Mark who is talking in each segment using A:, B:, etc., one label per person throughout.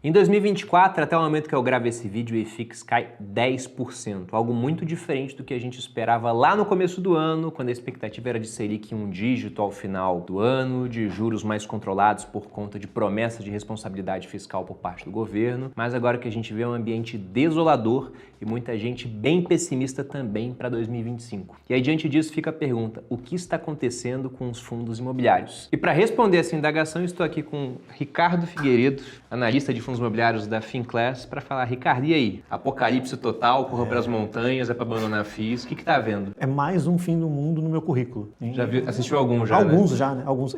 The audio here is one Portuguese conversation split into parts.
A: Em 2024, até o momento que eu gravo esse vídeo, o IFIX cai 10%, algo muito diferente do que a gente esperava lá no começo do ano, quando a expectativa era de Selic em um dígito ao final do ano, de juros mais controlados por conta de promessa de responsabilidade fiscal por parte do governo, mas agora que a gente vê um ambiente desolador e muita gente bem pessimista também para 2025. E aí, diante disso, fica a pergunta, o que está acontecendo com os fundos imobiliários? E para responder essa indagação, estou aqui com Ricardo Figueiredo, analista de fundos imobiliários da Finclass, para falar, Ricardo, e aí? Apocalipse total, correu para as montanhas, é para abandonar FIIs, o que tá vendo?
B: É mais um fim do mundo no meu currículo.
A: Já viu, assistiu alguns já,
B: Alguns
A: né?
B: já, né? Alguns.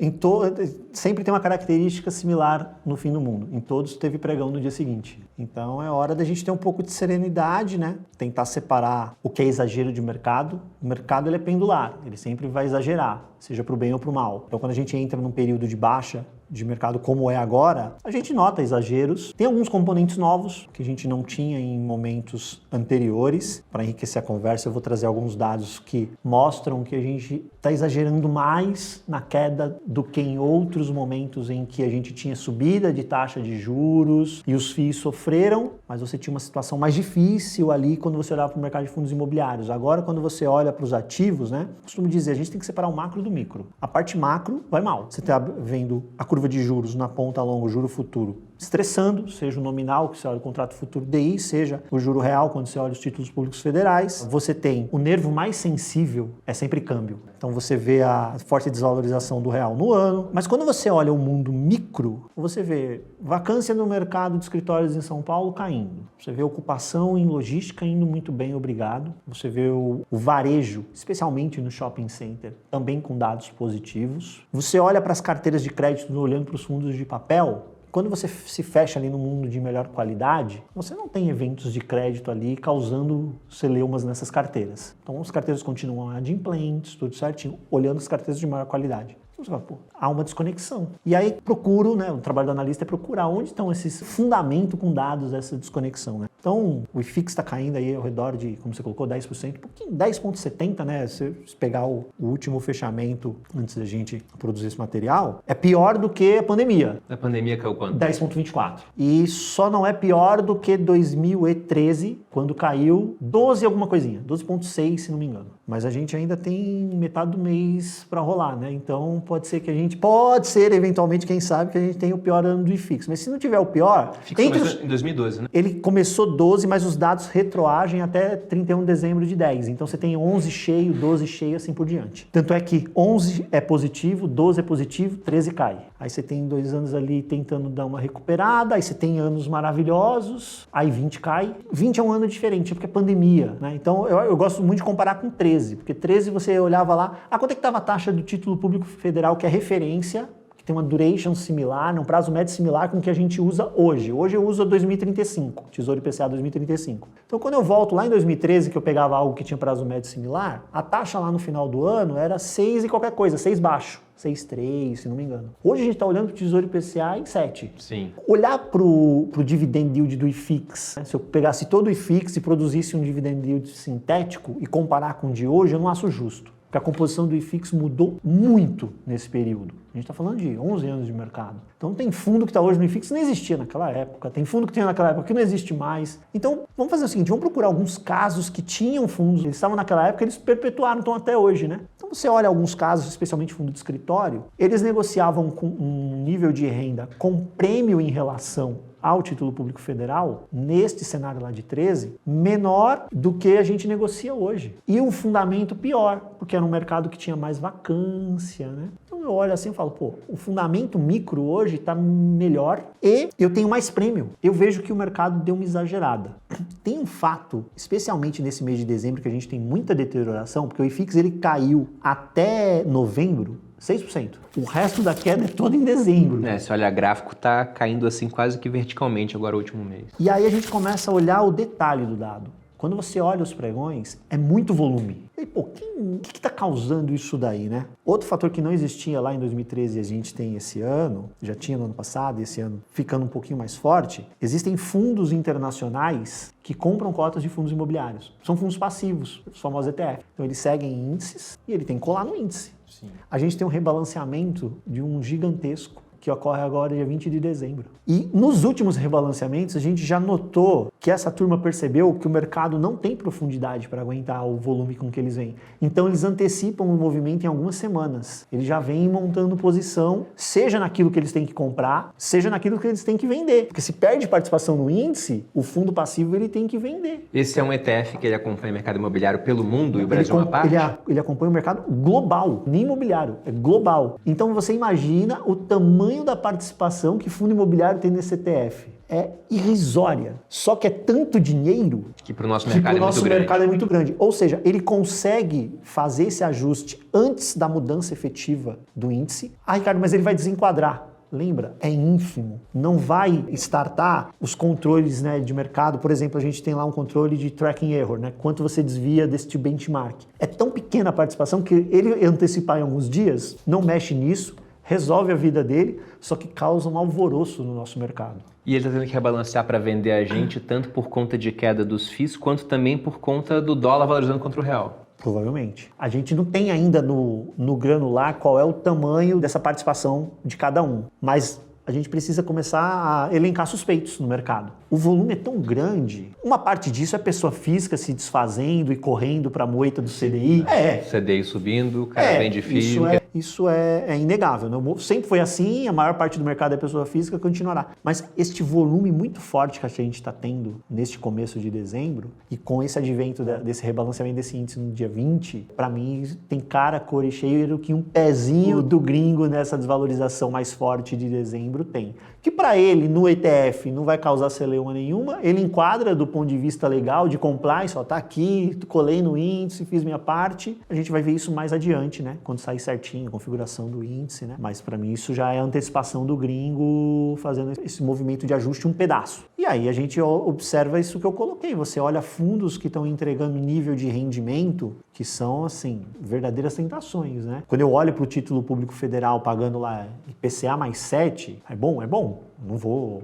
B: Sempre tem uma característica similar no fim do mundo. Em todos teve pregão no dia seguinte. Então é hora da gente ter um pouco de serenidade, né? Tentar separar o que é exagero de mercado. O mercado ele é pendular, ele sempre vai exagerar, seja para o bem ou para o mal. Então quando a gente entra num período de baixa de mercado como é agora, a gente nota exageros. Tem alguns componentes novos que a gente não tinha em momentos anteriores. Para enriquecer a conversa, eu vou trazer alguns dados que mostram que a gente está exagerando mais na queda do que em outros momentos em que a gente tinha subida de taxa de juros e os FIIs sofreram, mas você tinha uma situação mais difícil ali quando você olhava para o mercado de fundos imobiliários. Agora, quando você olha para os ativos, né, costumo dizer, a gente tem que separar o macro do micro. A parte macro vai mal. Você está vendo a curva de juros na ponta longa, o juro futuro, estressando, seja o nominal, que você olha o contrato futuro DI, seja o juro real, quando você olha os títulos públicos federais. Você tem o nervo mais sensível, é sempre câmbio. Então você vê a forte desvalorização do real no ano. Mas quando você olha o mundo micro, você vê vacância no mercado de escritórios em São Paulo caindo. Você vê ocupação em logística indo muito bem, obrigado. Você vê o varejo, especialmente no shopping center, também com dados positivos. Você olha para as carteiras de crédito, olhando para os fundos de papel. Quando você se fecha ali no mundo de melhor qualidade, você não tem eventos de crédito ali causando celeumas nessas carteiras. Então, as carteiras continuam adimplentes, tudo certinho, olhando as carteiras de maior qualidade. Você fala, pô, há uma desconexão. E aí procuro, né, o trabalho do analista é procurar onde estão esses fundamentos com dados dessa desconexão, né? Então, o IFIX está caindo aí ao redor de, como você colocou, 10%, um pouquinho, 10,70%, né? Se pegar o último fechamento antes da gente produzir esse material, é pior do que a pandemia.
A: A pandemia caiu quanto?
B: 10,24%. E só não é pior do que 2013, quando caiu 12 alguma coisinha, 12,6% se não me engano. Mas a gente ainda tem metade do mês para rolar, né? Então pode ser eventualmente, quem sabe, que a gente tenha o pior ano do IFIX. Mas se não tiver o pior...
A: Em 2012, né?
B: Ele começou 12, mas os dados retroagem até 31 de dezembro de 10. Então você tem 11 cheio, 12 cheio, assim por diante. Tanto é que 11 é positivo, 12 é positivo, 13 cai. Aí você tem 2 anos ali tentando dar uma recuperada, aí você tem anos maravilhosos, aí 20 cai. 20 é um ano diferente, porque é pandemia, né? Então eu gosto muito de comparar com 13, porque 13 você olhava lá, quanto é que estava a taxa do título público federal, que é referência, que tem uma duration similar, um prazo médio similar com o que a gente usa hoje. Hoje eu uso 2035, Tesouro IPCA 2035. Então quando eu volto lá em 2013, que eu pegava algo que tinha prazo médio similar, a taxa lá no final do ano era 6 e qualquer coisa, 6 baixo. 6,3, se não me engano. Hoje a gente está olhando para o Tesouro IPCA em 7.
A: Sim.
B: Olhar para o dividend yield do IFIX, né? Se eu pegasse todo o IFIX e produzisse um dividend yield sintético e comparar com o de hoje, eu não acho justo. Porque a composição do IFIX mudou muito nesse período. A gente está falando de 11 anos de mercado. Então tem fundo que está hoje no IFIX que não existia naquela época. Tem fundo que tinha naquela época que não existe mais. Então vamos fazer o seguinte, vamos procurar alguns casos que tinham fundos. Eles estavam naquela época, eles perpetuaram, estão até hoje, né? Então você olha alguns casos, especialmente fundo de escritório, eles negociavam com um nível de renda com prêmio em relação ao título público federal, neste cenário lá de 13, menor do que a gente negocia hoje. E um fundamento pior, porque era um mercado que tinha mais vacância, né? Então eu olho assim e falo, pô, o fundamento micro hoje está melhor e eu tenho mais prêmio. Eu vejo que o mercado deu uma exagerada. Tem um fato, especialmente nesse mês de dezembro, que a gente tem muita deterioração, porque o IFIX ele caiu até novembro, 6%. O resto da queda é todo em dezembro.
A: Se olhar gráfico, tá caindo assim quase que verticalmente agora o último mês.
B: E aí a gente começa a olhar o detalhe do dado. Quando você olha os pregões, é muito volume. E, pô, o que está causando isso daí, né? Outro fator que não existia lá em 2013 e a gente tem esse ano, já tinha no ano passado e esse ano ficando um pouquinho mais forte, existem fundos internacionais que compram cotas de fundos imobiliários. São fundos passivos, os famosos ETF. Então eles seguem índices e ele tem que colar no índice.
A: Sim.
B: A gente tem um rebalanceamento de um gigantesco que ocorre agora dia 20 de dezembro. E nos últimos rebalanceamentos, a gente já notou que essa turma percebeu que o mercado não tem profundidade para aguentar o volume com que eles vêm. Então, eles antecipam o movimento em algumas semanas. Eles já vêm montando posição, seja naquilo que eles têm que comprar, seja naquilo que eles têm que vender. Porque se perde participação no índice, o fundo passivo ele tem que vender.
A: Esse é um ETF que ele acompanha o mercado imobiliário pelo mundo e o Brasil é uma parte?
B: Ele acompanha o mercado global, nem imobiliário, é global. Então você imagina o tamanho da participação que fundo imobiliário tem nesse ETF. É irrisória. Só que é tanto dinheiro
A: que para o nosso mercado
B: é muito grande. Ou seja, ele consegue fazer esse ajuste antes da mudança efetiva do índice. Ah, Ricardo, mas ele vai desenquadrar. Lembra? É ínfimo. Não vai startar os controles, né, de mercado. Por exemplo, a gente tem lá um controle de tracking error, né? Quanto você desvia deste benchmark. É tão pequena a participação que ele antecipar em alguns dias, não mexe nisso, resolve a vida dele, só que causa um alvoroço no nosso mercado.
A: E ele está tendo que rebalancear para vender a gente, tanto por conta de queda dos FIIs, quanto também por conta do dólar valorizando contra o real.
B: Provavelmente. A gente não tem ainda no granular qual é o tamanho dessa participação de cada um, mas a gente precisa começar a elencar suspeitos no mercado. O volume é tão grande, uma parte disso é pessoa física se desfazendo e correndo para a moita do CDI.
A: CDI subindo, o cara vende FII.
B: Isso é inegável. Né? Sempre foi assim, a maior parte do mercado é pessoa física, continuará. Mas este volume muito forte que a gente está tendo neste começo de dezembro, e com esse advento desse rebalanceamento desse índice no dia 20, para mim tem cara, cor e cheiro que um pezinho do gringo nessa desvalorização mais forte de dezembro tem. Que para ele, no ETF, não vai causar celeuma nenhuma, ele enquadra do ponto de vista legal, de compliance, ó, tá aqui, colei no índice, fiz minha parte. A gente vai ver isso mais adiante, né? Quando sair certinho a configuração do índice, né? Mas para mim isso já é a antecipação do gringo fazendo esse movimento de ajuste um pedaço. E aí a gente observa isso que eu coloquei. Você olha fundos que estão entregando nível de rendimento que são, assim, verdadeiras tentações, né? Quando eu olho para o título público federal pagando lá IPCA mais 7, é bom. Não vou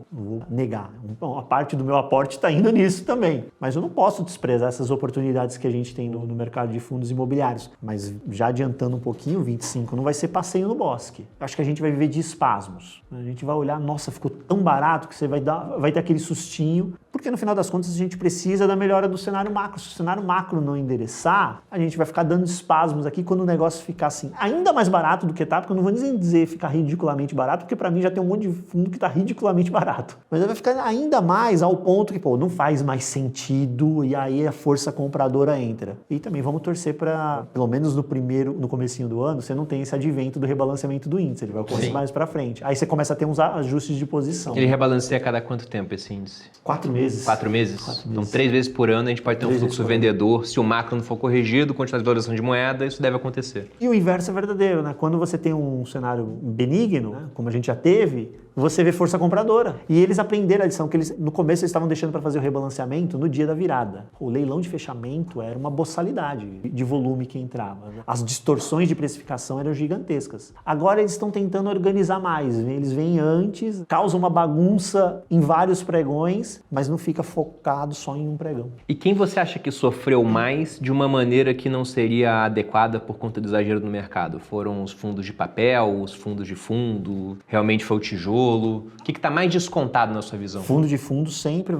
B: negar. Bom, a parte do meu aporte está indo nisso também. Mas eu não posso desprezar essas oportunidades que a gente tem no mercado de fundos imobiliários. Mas já adiantando um pouquinho, 25 não vai ser passeio no bosque. Acho que a gente vai viver de espasmos. A gente vai olhar, nossa, ficou tão barato que você vai ter aquele sustinho. Porque no final das contas a gente precisa da melhora do cenário macro. Se o cenário macro não endereçar, a gente vai ficar dando espasmos aqui quando o negócio ficar assim, ainda mais barato do que tá, porque eu não vou nem dizer ficar ridiculamente barato, porque para mim já tem um monte de fundo que tá ridiculamente barato. Mas vai ficar ainda mais ao ponto que, não faz mais sentido e aí a força compradora entra. E também vamos torcer para, pelo menos no comecinho do ano, você não tem esse advento do rebalanceamento do índice, ele vai ocorrer mais para frente. Aí você começa a ter uns ajustes de posição.
A: Ele rebalanceia a cada quanto tempo esse índice?
B: 4 meses.
A: 4 meses? Então 3 vezes por ano a gente pode ter um fluxo vendedor. Se o macro não for corrigido, quantidade de valorização de moeda, isso deve acontecer.
B: E o inverso é verdadeiro, né? Quando você tem um cenário benigno, né, como a gente já teve, você vê força compradora. E eles aprenderam a lição que no começo eles estavam deixando para fazer o rebalanceamento no dia da virada. O leilão de fechamento era uma boçalidade de volume que entrava. Né? As distorções de precificação eram gigantescas. Agora eles estão tentando organizar mais. Eles vêm antes, causam uma bagunça em vários pregões, mas não fica focado só em um pregão.
A: E quem você acha que sofreu mais de uma maneira que não seria adequada por conta do exagero no mercado? Foram os fundos de papel, os fundos de fundo? Realmente foi o tijolo? O que está mais descontado na sua visão?
B: Fundo de fundo sempre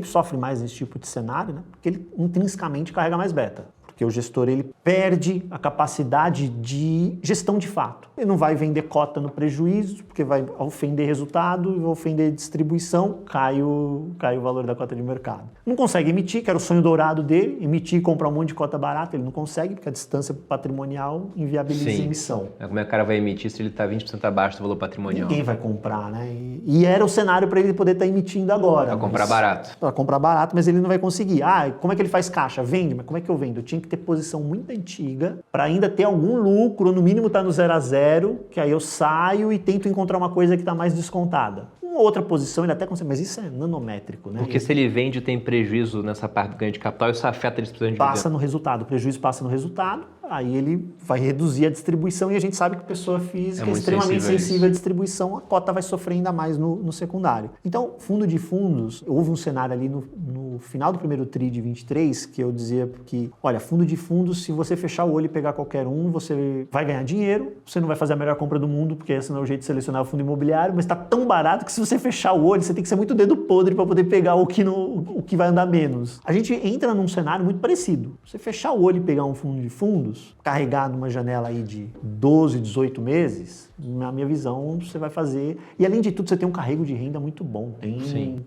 B: sofre mais nesse tipo de cenário, né? Porque ele intrinsecamente carrega mais beta. Porque o gestor ele perde a capacidade de gestão de fato. Ele não vai vender cota no prejuízo, porque vai ofender resultado e vai ofender distribuição, cai o valor da cota de mercado. Não consegue emitir, que era o sonho dourado dele, emitir e comprar um monte de cota barata, ele não consegue, porque a distância patrimonial inviabiliza a emissão.
A: Como é que o cara vai emitir se ele está 20% abaixo do valor patrimonial?
B: Ninguém vai comprar, né? E era o cenário para ele poder estar emitindo agora.
A: Para comprar barato.
B: Para comprar barato, mas ele não vai conseguir. Como é que ele faz caixa? Vende, mas como é que eu vendo? Eu tinha que ter posição muito antiga para ainda ter algum lucro, no mínimo tá no 0 a 0, que aí eu saio e tento encontrar uma coisa que está mais descontada. Uma outra posição ele até consegue, mas isso é nanométrico, né?
A: Porque se ele vende e tem prejuízo nessa parte do ganho de capital, isso afeta a distribuição de
B: Passa no resultado, o prejuízo passa no resultado, aí ele vai reduzir a distribuição e a gente sabe que a pessoa física é extremamente sensível à distribuição, a cota vai sofrer ainda mais no secundário. Então, fundo de fundos, houve um cenário ali no no final do primeiro TRI de 23, que eu dizia que, olha, fundo de fundos, se você fechar o olho e pegar qualquer um, você vai ganhar dinheiro, você não vai fazer a melhor compra do mundo, porque esse não é o jeito de selecionar o fundo imobiliário, mas está tão barato que se você fechar o olho, você tem que ser muito dedo podre para poder pegar o que vai andar menos. A gente entra num cenário muito parecido. Você fechar o olho e pegar um fundo de fundos, carregar numa janela aí de 12, 18 meses, na minha visão, você vai fazer... E além de tudo, você tem um carrego de renda muito bom.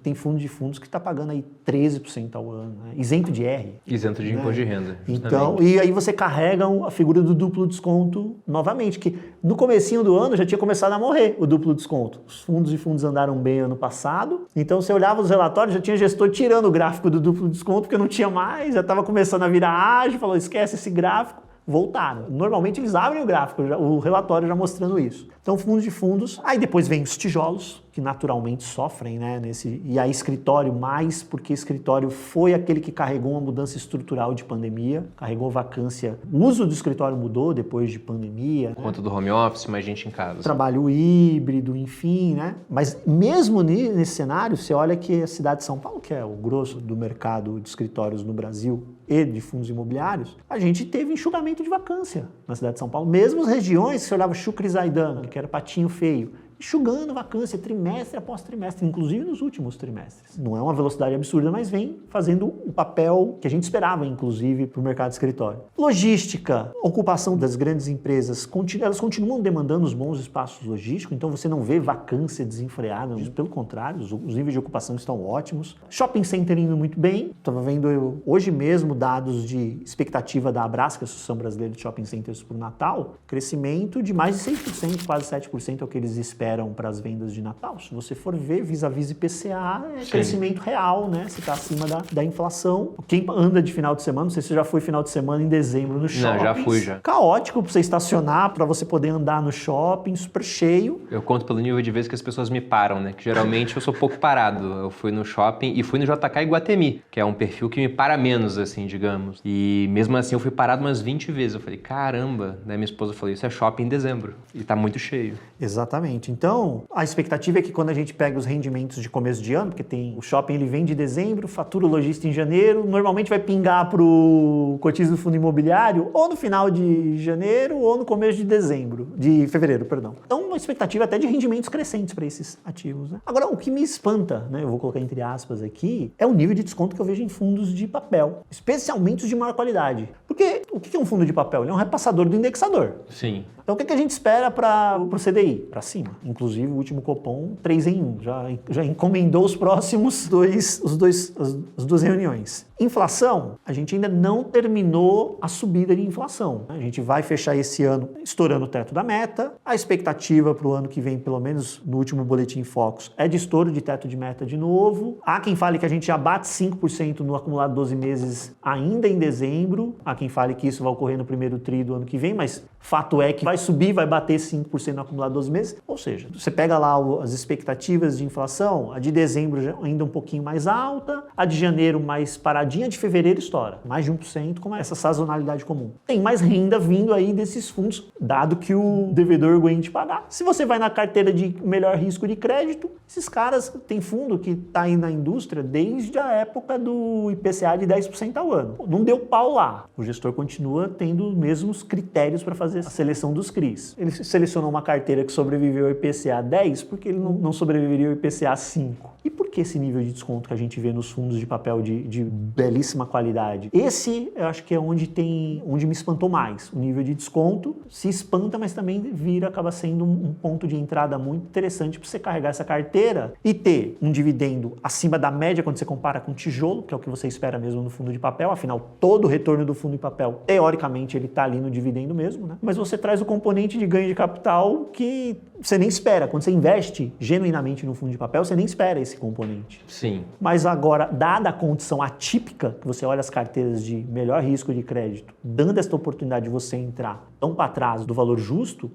B: Tem fundo de fundos que está pagando aí 13% ao ano, né? Isento de R.
A: Isento de imposto de renda.
B: Então, e aí você carrega a figura do duplo desconto novamente, que no comecinho do ano já tinha começado a morrer o duplo desconto. Os fundos e fundos andaram bem ano passado, então você olhava os relatórios, já tinha gestor tirando o gráfico do duplo desconto, porque não tinha mais, já estava começando a virar ágil, falou, esquece esse gráfico. Voltaram. Normalmente eles abrem o gráfico, o relatório já mostrando isso. Então, fundos de fundos. Aí depois vem os tijolos, que naturalmente sofrem, né? E aí escritório mais, porque escritório foi aquele que carregou uma mudança estrutural de pandemia, carregou vacância. O uso do escritório mudou depois de pandemia.
A: Por conta do home office, mais gente em casa.
B: Trabalho híbrido, enfim, né? Mas mesmo nesse cenário, você olha que a cidade de São Paulo, que é o grosso do mercado de escritórios no Brasil e de fundos imobiliários, a gente teve enxugamento de vacância na cidade de São Paulo. Mesmo as regiões, você olhava Chucre e Zaidan, que era patinho feio, enxugando vacância trimestre após trimestre, inclusive nos últimos trimestres. Não é uma velocidade absurda, mas vem fazendo o papel que a gente esperava, inclusive, para o mercado de escritório. Logística, ocupação das grandes empresas, elas continuam demandando os bons espaços logísticos, então você não vê vacância desenfreada, pelo contrário, os níveis de ocupação estão ótimos. Shopping center indo muito bem, estava vendo hoje mesmo dados de expectativa da Abrasca, Associação Brasileira de Shopping Centers para o Natal, crescimento de mais de 6%, quase 7% é o que eles esperam para as vendas de Natal. Se você for ver vis-a-vis IPCA, é crescimento real, né? Você está acima da inflação. Quem anda de final de semana, não sei se você já foi final de semana em dezembro no shopping.
A: Não, já fui já.
B: Caótico para você estacionar, para você poder andar no shopping, super cheio.
A: Eu conto pelo nível de vezes que as pessoas me param, né? Que geralmente eu sou pouco parado. Eu fui no shopping e fui no JK Iguatemi, que é um perfil que me para menos, assim, digamos. E mesmo assim eu fui parado umas 20 vezes. Eu falei, caramba, né? Minha esposa falou, isso é shopping em dezembro. E tá muito cheio.
B: Exatamente. Então, a expectativa é que quando a gente pega os rendimentos de começo de ano, porque tem o shopping, ele vem de dezembro, fatura o lojista em janeiro, normalmente vai pingar para o cotismo do fundo imobiliário ou no final de janeiro ou no começo de fevereiro, perdão. Então, uma expectativa até de rendimentos crescentes para esses ativos, né? Agora, o que me espanta, né, eu vou colocar entre aspas aqui, é o nível de desconto que eu vejo em fundos de papel, especialmente os de maior qualidade. Porque o que é um fundo de papel? Ele é um repassador do indexador.
A: Sim.
B: Então, o que a gente espera para o CDI? Para cima. Inclusive, o último Copom, 3 em 1. Já encomendou os próximos as duas reuniões. Inflação, a gente ainda não terminou a subida de inflação. A gente vai fechar esse ano estourando o teto da meta. A expectativa para o ano que vem, pelo menos no último boletim Focus, é de estouro de teto de meta de novo. Há quem fale que a gente já bate 5% no acumulado 12 meses ainda em dezembro. Há quem fale que isso vai ocorrer no primeiro tri do ano que vem, mas fato é que vai subir, vai bater 5% no acumulado 12 meses. Ou seja, você pega lá as expectativas de inflação, a de dezembro ainda um pouquinho mais alta, a de janeiro mais paradinha, a de fevereiro estoura. Mais de 1%, como essa sazonalidade comum. Tem mais renda vindo aí desses fundos, dado que o devedor aguente pagar. Se você vai na carteira de melhor risco de crédito, esses caras têm fundo que está aí na indústria desde a época do IPCA de 10% ao ano. Não deu pau lá. O gestor continua tendo os mesmos critérios para fazer a seleção dos CRIs. Ele selecionou uma carteira que sobreviveu ao IPCA 10 porque ele não sobreviveria ao IPCA 5. E por que esse nível de desconto que a gente vê nos fundos de papel de belíssima qualidade? Esse, eu acho que é onde me espantou mais. O nível de desconto se espanta, mas também acaba sendo um ponto de entrada muito interessante para você carregar essa carteira e ter um dividendo acima da média quando você compara com tijolo, que é o que você espera mesmo no fundo de papel. Afinal, todo o retorno do fundo de papel, teoricamente, ele está ali no dividendo mesmo, né? Mas você traz o componente de ganho de capital que você nem espera. Quando você investe genuinamente no fundo de papel, você nem espera esse componente.
A: Sim.
B: Mas agora, dada a condição atípica, que você olha as carteiras de melhor risco de crédito, dando esta oportunidade de você entrar tão para trás do valor justo,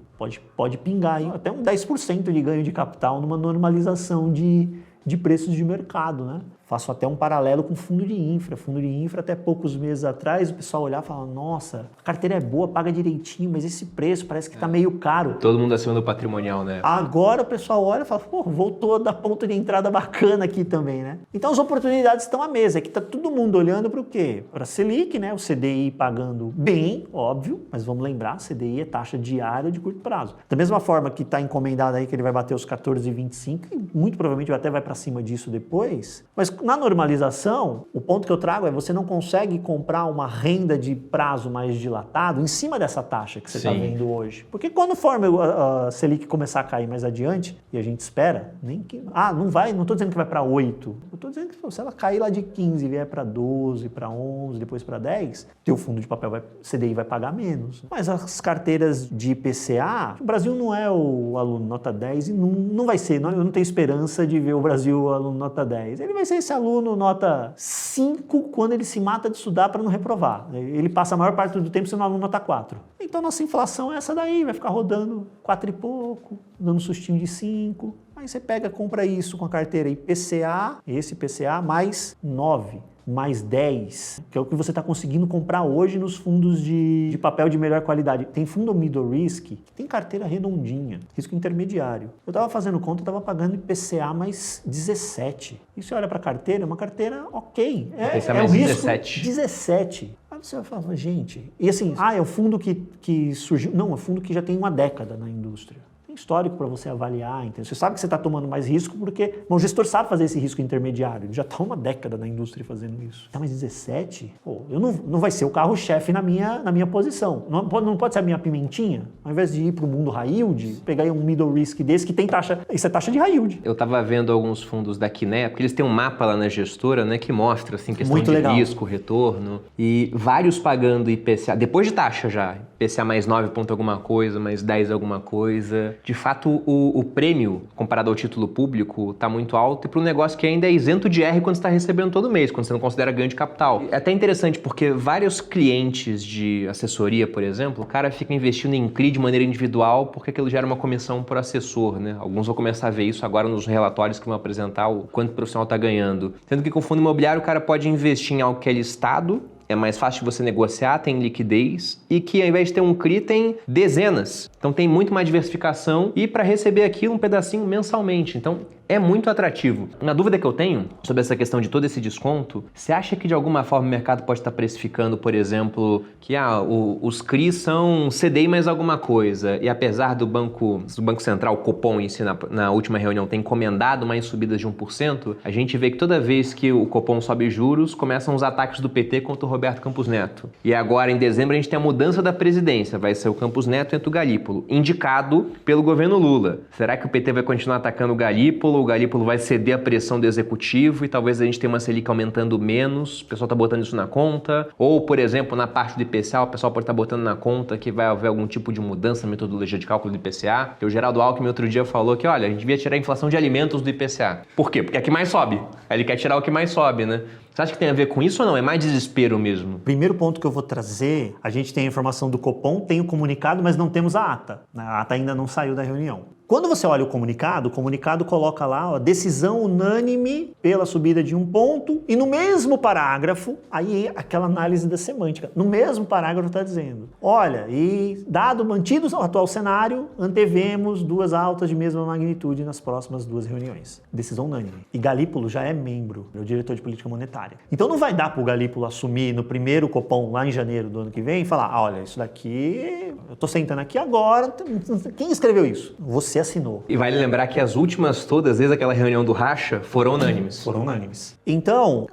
B: pode pingar aí até um 10% de ganho de capital numa normalização de de preços de mercado, né? Faço até um paralelo com fundo de infra. Fundo de infra, até poucos meses atrás, o pessoal olhava e falava, nossa, a carteira é boa, paga direitinho, mas esse preço parece que tá meio caro.
A: Todo mundo acima do patrimonial, né?
B: Agora o pessoal olha e fala, pô, voltou da ponta de entrada bacana aqui também, né? Então as oportunidades estão à mesa. Aqui tá todo mundo olhando para o quê? Para a Selic, né? O CDI pagando bem, óbvio, mas vamos lembrar, CDI é taxa diária de curto prazo. Da mesma forma que está encomendado aí que ele vai bater os 14,25 e muito provavelmente até vai para cima disso depois, mas na normalização, o ponto que eu trago é você não consegue comprar uma renda de prazo mais dilatado em cima dessa taxa que você está vendo hoje. Porque quando a Selic começar a cair mais adiante, e a gente espera, nem que... não estou dizendo que vai para 8, eu estou dizendo que se ela cair lá de 15 e vier para 12, para 11, depois para 10, teu fundo de papel CDI vai pagar menos. Mas as carteiras de IPCA, o Brasil não é o aluno nota 10 e não vai ser, eu não tenho esperança de ver o Brasil aluno nota 10. Ele vai ser esse aluno nota 5 quando ele se mata de estudar para não reprovar. Ele passa a maior parte do tempo sendo aluno nota 4. Então nossa inflação é essa daí, vai ficar rodando 4 e pouco, dando um sustinho de 5. Aí você pega, compra isso com a carteira IPCA, esse IPCA, mais 9, mais 10, que é o que você está conseguindo comprar hoje nos fundos de papel de melhor qualidade. Tem fundo middle risk, que tem carteira redondinha, risco intermediário. Eu estava fazendo conta, eu estava pagando IPCA mais 17. E você olha para a carteira, é uma carteira ok.
A: IPCA
B: é
A: mais
B: um risco
A: 17.
B: 17. Aí você vai falar, gente... E assim, é o fundo que surgiu... Não, é um fundo que já tem uma década na indústria. Histórico para você avaliar, entendeu? Você sabe que você está tomando mais risco porque o gestor sabe fazer esse risco intermediário. Ele já está uma década na indústria fazendo isso. Tá mais 17? Pô, eu não vai ser o carro-chefe na minha posição. Não pode ser a minha pimentinha? Ao invés de ir para o mundo high yield, pegar aí um middle risk desse que tem taxa... Isso é taxa de high yield.
A: Eu estava vendo alguns fundos da Quiné, porque eles têm um mapa lá na gestora, né, que mostra, assim, questão
B: muito
A: de
B: legal.
A: risco, retorno, e vários pagando IPCA, depois de taxa já, IPCA mais 9 ponto alguma coisa, mais 10 alguma coisa. De fato, o prêmio, comparado ao título público, está muito alto e para um negócio que ainda é isento de R quando você está recebendo todo mês, quando você não considera ganho de capital. É até interessante porque vários clientes de assessoria, por exemplo, o cara fica investindo em CRI de maneira individual porque aquilo gera uma comissão por assessor, né? Alguns vão começar a ver isso agora nos relatórios que vão apresentar o quanto o profissional está ganhando. Sendo que com o fundo imobiliário o cara pode investir em algo que é listado, é mais fácil de você negociar, tem liquidez e que ao invés de ter um CRI tem dezenas. Então tem muito mais diversificação e para receber aquilo um pedacinho mensalmente. Então é muito atrativo. Uma dúvida que eu tenho sobre essa questão de todo esse desconto, você acha que de alguma forma o mercado pode estar precificando, por exemplo, que os CRIs são CDI mais alguma coisa e apesar do Banco Central, o Copom em si, na última reunião, ter encomendado mais subidas de 1%, a gente vê que toda vez que o Copom sobe juros, começam os ataques do PT contra o Roberto Campos Neto. E agora, em dezembro, a gente tem a mudança da presidência. Vai ser o Campos Neto entre o Galípolo, indicado pelo governo Lula. Será que o PT vai continuar atacando o Galípolo? O Galípolo vai ceder à pressão do executivo e talvez a gente tenha uma Selic aumentando menos, o pessoal está botando isso na conta. Ou, por exemplo, na parte do IPCA, o pessoal pode estar botando na conta que vai haver algum tipo de mudança na metodologia de cálculo do IPCA. O Geraldo Alckmin outro dia falou que, olha, a gente devia tirar a inflação de alimentos do IPCA. Por quê? Porque é que mais sobe. Aí ele quer tirar o que mais sobe, né? Você acha que tem a ver com isso ou não? É mais desespero mesmo?
B: Primeiro ponto que eu vou trazer, a gente tem a informação do Copom, tem o comunicado, mas não temos a ata. A ata ainda não saiu da reunião. Quando você olha o comunicado coloca lá, decisão unânime pela subida de 1 ponto e no mesmo parágrafo, aí aquela análise da semântica, no mesmo parágrafo está dizendo, olha, e dado mantido o atual cenário, antevemos 2 altas de mesma magnitude nas próximas 2 reuniões. Decisão unânime. E Galípolo já é membro, é o diretor de política monetária. Então não vai dar para o Galípolo assumir no primeiro Copom, lá em janeiro do ano que vem, e falar, olha, isso daqui, eu estou sentando aqui agora, quem escreveu isso? Você assinou.
A: E vale lembrar que as últimas todas, desde aquela reunião do Racha, foram unânimes.
B: Foram unânimes. Então,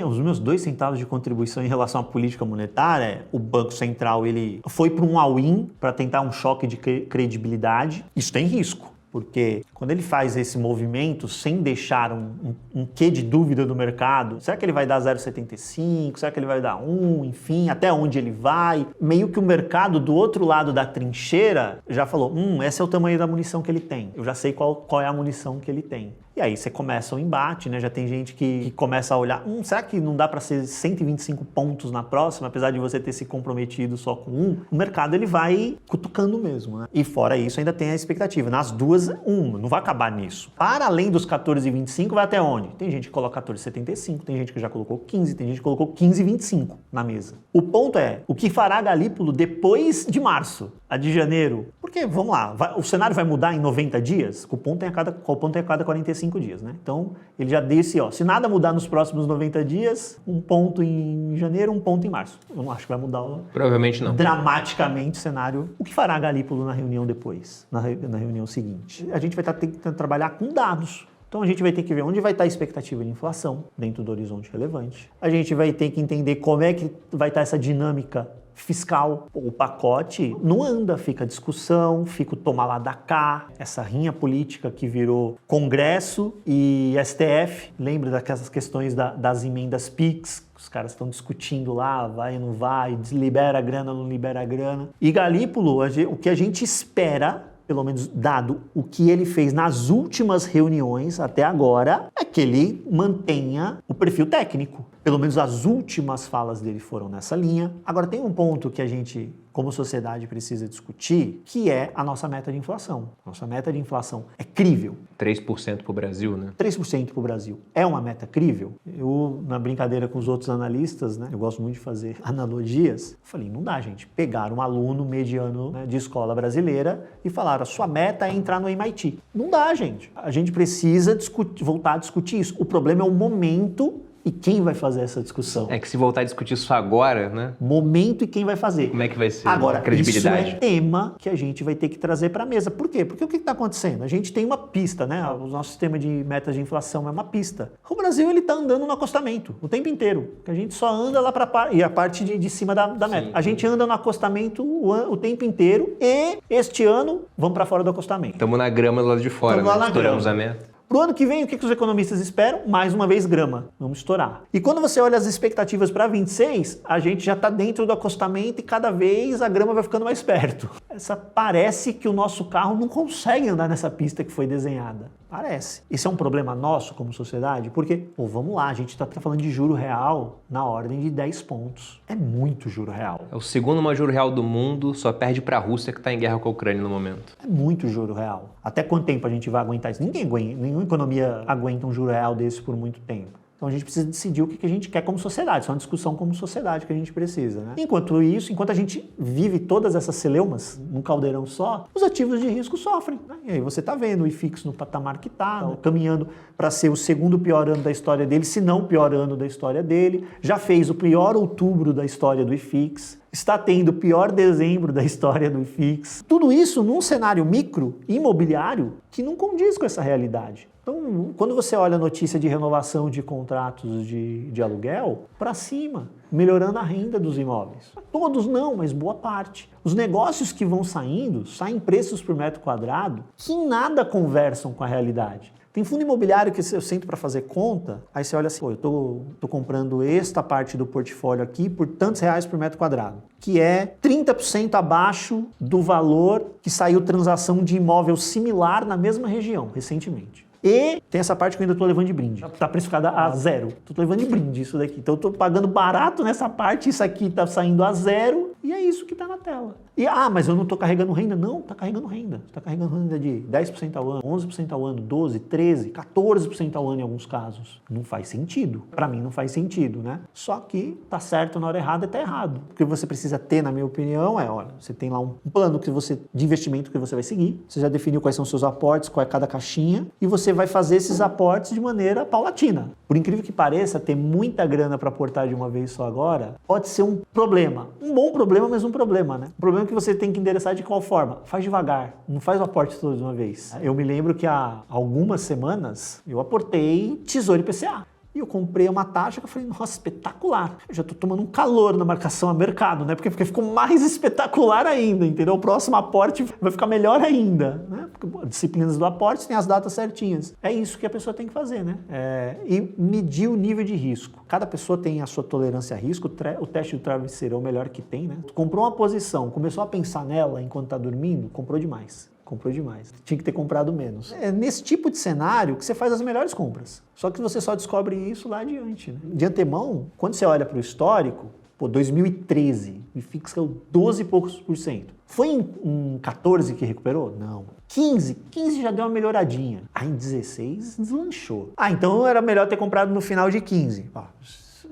B: os meus 2 centavos de contribuição em relação à política monetária, o Banco Central ele foi para um all-in para tentar um choque de credibilidade. Isso tem risco. Porque quando ele faz esse movimento sem deixar um quê de dúvida no mercado, será que ele vai dar 0,75? Será que ele vai dar 1? Enfim, até onde ele vai? Meio que o mercado do outro lado da trincheira já falou, esse é o tamanho da munição que ele tem. Eu já sei qual é a munição que ele tem. E aí você começa o embate, né? Já tem gente que começa a olhar, será que não dá para ser 125 pontos na próxima, apesar de você ter se comprometido só com um? O mercado ele vai cutucando mesmo, né? E fora isso ainda tem a expectativa. Nas duas, não vai acabar nisso. Para além dos 14,25, vai até onde? Tem gente que coloca 14,75, tem gente que já colocou 15, tem gente que colocou 15,25 na mesa. O ponto é, o que fará Galípolo depois de março? A de janeiro? Porque, vamos lá, o cenário vai mudar em 90 dias? O ponto é a cada 45 dias, né? Então, ele já disse, se nada mudar nos próximos 90 dias, um ponto em janeiro, um ponto em março. Eu não acho que vai mudar
A: provavelmente não.
B: Dramaticamente o cenário. O que fará a Galípolo na reunião depois, na reunião seguinte? A gente vai estar tentando trabalhar com dados. Então a gente vai ter que ver onde vai estar a expectativa de inflação dentro do horizonte relevante. A gente vai ter que entender como é que vai estar essa dinâmica fiscal. O pacote não anda, fica discussão, fica o tomar lá da cá, essa rinha política que virou Congresso e STF. Lembra daquelas questões das emendas PIX? Os caras estão discutindo lá, vai ou não vai, libera a grana, não libera a grana. E Galípolo, o que a gente espera, pelo menos dado o que ele fez nas últimas reuniões até agora, é que ele mantenha o perfil técnico. Pelo menos as últimas falas dele foram nessa linha. Agora tem um ponto que a gente, como sociedade, precisa discutir, que é a nossa meta de inflação. Nossa meta de inflação é crível.
A: 3% para o Brasil, né?
B: 3% para o Brasil. É uma meta crível? Eu, na brincadeira com os outros analistas, né, eu gosto muito de fazer analogias, falei, não dá, gente. Pegaram um aluno mediano, né, de escola brasileira e falaram, a sua meta é entrar no MIT. Não dá, gente. A gente precisa voltar a discutir isso. O problema é o momento e quem vai fazer essa discussão.
A: É que se voltar a discutir isso agora, né?
B: Momento e quem vai fazer.
A: Como é que vai ser
B: agora,
A: a credibilidade?
B: Isso é tema que a gente vai ter que trazer para a mesa. Por quê? Porque o que está acontecendo? A gente tem uma pista, né? O nosso sistema de metas de inflação é uma pista. O Brasil ele está andando no acostamento o tempo inteiro. A gente só anda lá para e a parte de cima da meta. A gente anda no acostamento o tempo inteiro e este ano vamos para fora do acostamento.
A: Estamos na grama do lado de fora, né? Estouramos a meta.
B: Pro ano que vem, o que os economistas esperam? Mais uma vez, grama. Vamos estourar. E quando você olha as expectativas para 26, a gente já está dentro do acostamento e cada vez a grama vai ficando mais perto. Parece que o nosso carro não consegue andar nessa pista que foi desenhada. Parece. Isso é um problema nosso como sociedade? Porque, vamos lá, a gente está falando de juro real na ordem de 10 pontos. É muito juro real.
A: É o segundo maior juro real do mundo, só perde para a Rússia que está em guerra com a Ucrânia no momento.
B: É muito juro real. Até quanto tempo a gente vai aguentar isso? Ninguém aguenta, nenhuma economia aguenta um juro real desse por muito tempo. Então a gente precisa decidir o que a gente quer como sociedade. Isso é uma discussão como sociedade que a gente precisa, né? Enquanto isso, enquanto a gente vive todas essas celeumas num caldeirão só, os ativos de risco sofrem, né? E aí você está vendo o IFIX no patamar que está, né? Caminhando para ser o segundo pior ano da história dele, se não o pior ano da história dele. Já fez o pior outubro da história do IFIX. Está tendo o pior dezembro da história do IFIX. Tudo isso num cenário micro, imobiliário, que não condiz com essa realidade. Então, quando você olha a notícia de renovação de contratos de aluguel, para cima, melhorando a renda dos imóveis. Todos não, mas boa parte. Os negócios que vão saindo, saem preços por metro quadrado que em nada conversam com a realidade. Tem fundo imobiliário que eu sento para fazer conta, aí você olha assim, eu tô comprando esta parte do portfólio aqui por tantos reais por metro quadrado, que é 30% abaixo do valor que saiu transação de imóvel similar na mesma região, recentemente. E tem essa parte que eu ainda estou levando de brinde. Está precificada a zero. Estou levando de brinde isso daqui. Então eu estou pagando barato nessa parte, isso aqui está saindo a zero e é isso que está na tela. E, mas eu não estou carregando renda. Não, está carregando renda. Está carregando renda de 10% ao ano, 11% ao ano, 12%, 13%, 14% ao ano em alguns casos. Não faz sentido. Para mim não faz sentido, né? Só que está certo na hora errada e está errado. O que você precisa ter, na minha opinião, olha, você tem lá um plano de investimento que você vai seguir. Você já definiu quais são os seus aportes, qual é cada caixinha e você vai fazer esses aportes de maneira paulatina. Por incrível que pareça, ter muita grana para aportar de uma vez só agora pode ser um problema. Um bom problema, mas um problema, né? Um problema que você tem que endereçar de qual forma? Faz devagar, não faz o aporte todo de uma vez. Eu me lembro que há algumas semanas eu aportei Tesouro IPCA. E eu comprei uma taxa que eu falei, nossa, espetacular. Eu já tô tomando um calor na marcação a mercado, né? Porque ficou mais espetacular ainda, entendeu? O próximo aporte vai ficar melhor ainda, né? Porque disciplinas do aporte tem as datas certinhas. É isso que a pessoa tem que fazer, né? E medir o nível de risco. Cada pessoa tem a sua tolerância a risco. O teste do travesseiro é o melhor que tem, né? Tu comprou uma posição, começou a pensar nela enquanto tá dormindo, comprou demais. comprou demais. Tinha que ter comprado menos. É nesse tipo de cenário que você faz as melhores compras. Só que você só descobre isso lá adiante, né? De antemão, quando você olha para o histórico, 2013, o IFIX caiu 12 e poucos por cento. Foi em 14 que recuperou? Não. 15 já deu uma melhoradinha. Aí em 16 deslanchou. Então era melhor ter comprado no final de 15.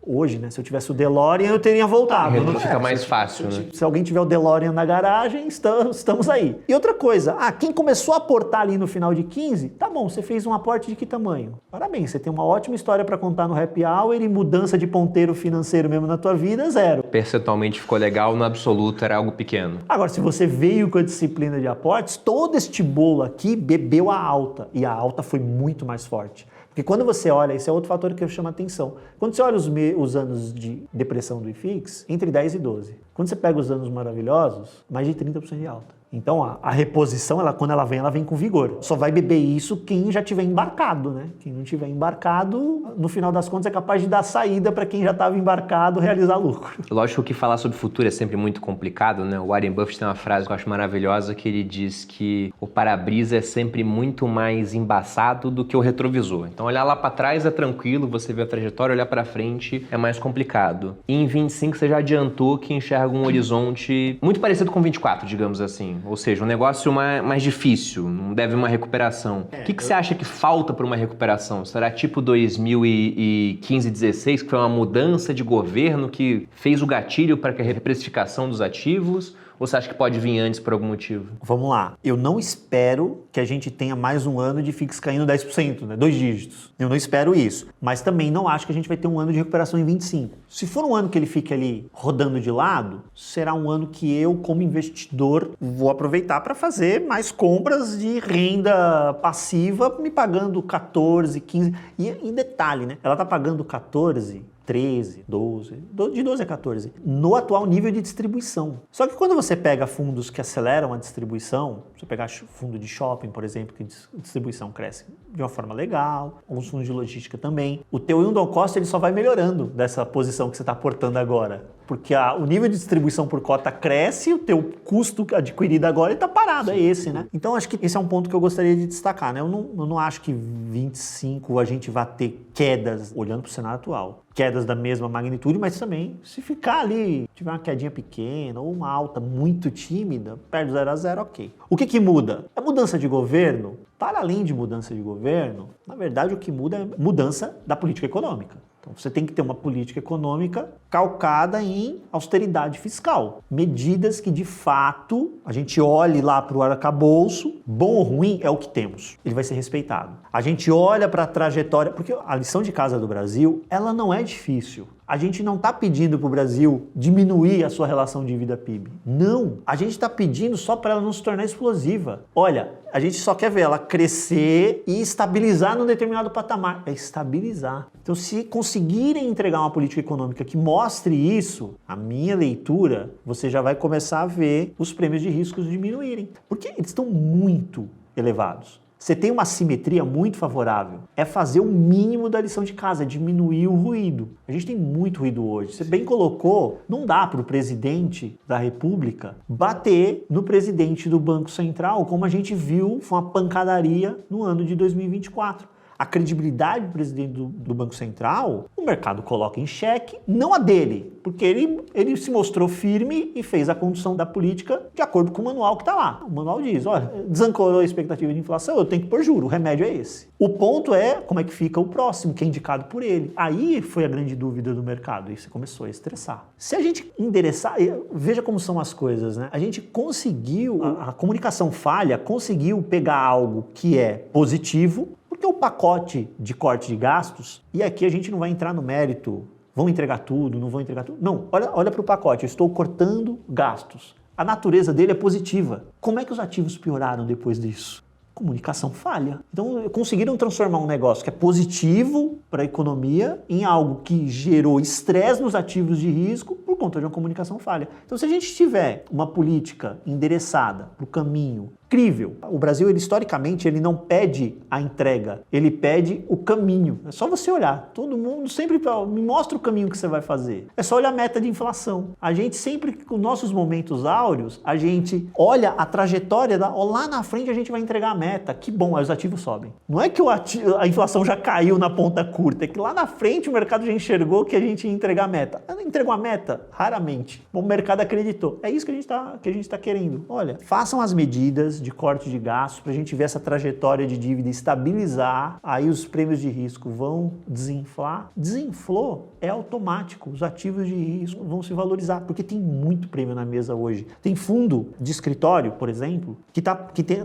B: Hoje, né? Se eu tivesse o DeLorean, eu teria voltado.
A: Fica mais fácil, né?
B: Se alguém tiver o DeLorean na garagem, estamos aí. E outra coisa, quem começou a aportar ali no final de 15, tá bom, você fez um aporte de que tamanho? Parabéns, você tem uma ótima história para contar no Happy Hour e mudança de ponteiro financeiro mesmo na tua vida, 0.
A: Percentualmente ficou legal, no absoluto era algo pequeno.
B: Agora, se você veio com a disciplina de aportes, todo este bolo aqui bebeu a alta. E a alta foi muito mais forte. Porque quando você olha, esse é outro fator que eu chamo a atenção. Quando você olha os anos de depressão do IFIX, entre 10 e 12. Quando você pega os anos maravilhosos, mais de 30% de alta. Então a reposição, quando ela vem com vigor. Só vai beber isso quem já tiver embarcado, né? Quem não tiver embarcado, no final das contas é capaz de dar saída para quem já estava embarcado realizar lucro.
A: Lógico que falar sobre futuro é sempre muito complicado, né? O Warren Buffett tem uma frase que eu acho maravilhosa, que ele diz que o para-brisa é sempre muito mais embaçado do que o retrovisor. Então olhar lá para trás é tranquilo, você vê a trajetória, olhar para frente é mais complicado. E em 25 você já adiantou que enxerga um horizonte muito parecido com 24, digamos assim. Ou seja, um negócio mais difícil, não deve uma recuperação. O que você acha que falta para uma recuperação? Será tipo 2015, 16, que foi uma mudança de governo que fez o gatilho para a reprecificação dos ativos? Ou você acha que pode vir antes por algum motivo?
B: Vamos lá. Eu não espero que a gente tenha mais um ano de FIX caindo 10%, né? 2 dígitos. Eu não espero isso. Mas também não acho que a gente vai ter um ano de recuperação em 25. Se for um ano que ele fique ali rodando de lado, será um ano que eu, como investidor, vou aproveitar para fazer mais compras de renda passiva, me pagando 14, 15. E detalhe, né? Ela está pagando 14, 13, 12, de 12 a 14, no atual nível de distribuição. Só que quando você pega fundos que aceleram a distribuição, você pegar fundo de shopping, por exemplo, que a distribuição cresce de uma forma legal, alguns fundos de logística também, o teu yield on cost ele só vai melhorando dessa posição que você está aportando agora. Porque o nível de distribuição por cota cresce, o teu custo adquirido agora está parado, é esse, né? Então acho que esse é um ponto que eu gostaria de destacar, né? Eu não acho que 25 a gente vai ter quedas, olhando para o cenário atual, quedas da mesma magnitude, mas também se ficar ali, tiver uma quedinha pequena ou uma alta muito tímida, perto do 0 a 0, ok. O que muda? A mudança de governo, para além de mudança de governo, na verdade o que muda é mudança da política econômica. Então você tem que ter uma política econômica calcada em austeridade fiscal. Medidas que de fato a gente olhe lá para o arcabouço, bom ou ruim é o que temos. Ele vai ser respeitado. A gente olha para a trajetória, porque a lição de casa do Brasil, ela não é difícil. A gente não está pedindo para o Brasil diminuir a sua relação dívida-PIB. Não. A gente está pedindo só para ela não se tornar explosiva. Olha, a gente só quer ver ela crescer e estabilizar num determinado patamar. É estabilizar. Então, se conseguirem entregar uma política econômica que mostre isso, a minha leitura, você já vai começar a ver os prêmios de riscos diminuírem. Porque eles estão muito elevados. Você tem uma assimetria muito favorável. É fazer o mínimo da lição de casa, é diminuir o ruído. A gente tem muito ruído hoje. Você bem colocou, não dá para o presidente da República bater no presidente do Banco Central, como a gente viu, foi uma pancadaria no ano de 2024. A credibilidade do presidente do Banco Central, o mercado coloca em xeque, não a dele, porque ele se mostrou firme e fez a condução da política de acordo com o manual que está lá. O manual diz, olha, desancorou a expectativa de inflação, eu tenho que pôr juro, o remédio é esse. O ponto é como é que fica o próximo, que é indicado por ele. Aí foi a grande dúvida do mercado, e você começou a estressar. Se a gente endereçar, veja como são as coisas, né? A gente conseguiu, a comunicação falha, conseguiu pegar algo que é positivo, porque o pacote de corte de gastos, e aqui a gente não vai entrar no mérito, vão entregar tudo, não vão entregar tudo. Não, olha para o pacote, eu estou cortando gastos. A natureza dele é positiva. Como é que os ativos pioraram depois disso? Comunicação falha. Então conseguiram transformar um negócio que é positivo para a economia em algo que gerou estresse nos ativos de risco por conta de uma comunicação falha. Então se a gente tiver uma política endereçada para o caminho crível. O Brasil, historicamente, ele não pede a entrega, ele pede o caminho. É só você olhar. Todo mundo sempre fala, me mostra o caminho que você vai fazer. É só olhar a meta de inflação. A gente sempre, com nossos momentos áureos, a gente olha a trajetória, lá na frente a gente vai entregar a meta. Que bom, aí os ativos sobem. Não é que a inflação já caiu na ponta curta, é que lá na frente o mercado já enxergou que a gente ia entregar a meta. Entregou a meta? Raramente. O mercado acreditou. É isso que a gente tá querendo. Olha, façam as medidas de corte de gastos para a gente ver essa trajetória de dívida estabilizar, aí os prêmios de risco vão desinflar. Desinflou, é automático. Os ativos de risco vão se valorizar, porque tem muito prêmio na mesa hoje. Tem fundo de escritório, por exemplo, que tá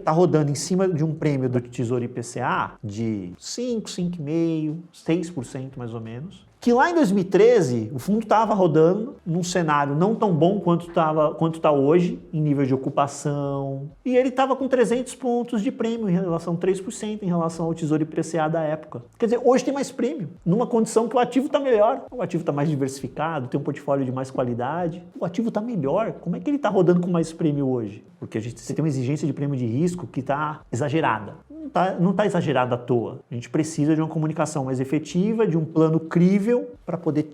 B: rodando em cima de um prêmio do Tesouro IPCA de 5, 5,5%, 6% mais ou menos. Que lá em 2013, o fundo estava rodando num cenário não tão bom quanto está hoje, em nível de ocupação, e ele estava com 300 pontos de prêmio em relação a 3% em relação ao Tesouro IPCA da época. Quer dizer, hoje tem mais prêmio, numa condição que o ativo está melhor, o ativo está mais diversificado, tem um portfólio de mais qualidade, o ativo está melhor. Como é que ele está rodando com mais prêmio hoje? Porque você tem uma exigência de prêmio de risco que está exagerada. Não está exagerada à toa. A gente precisa de uma comunicação mais efetiva, de um plano crível para poder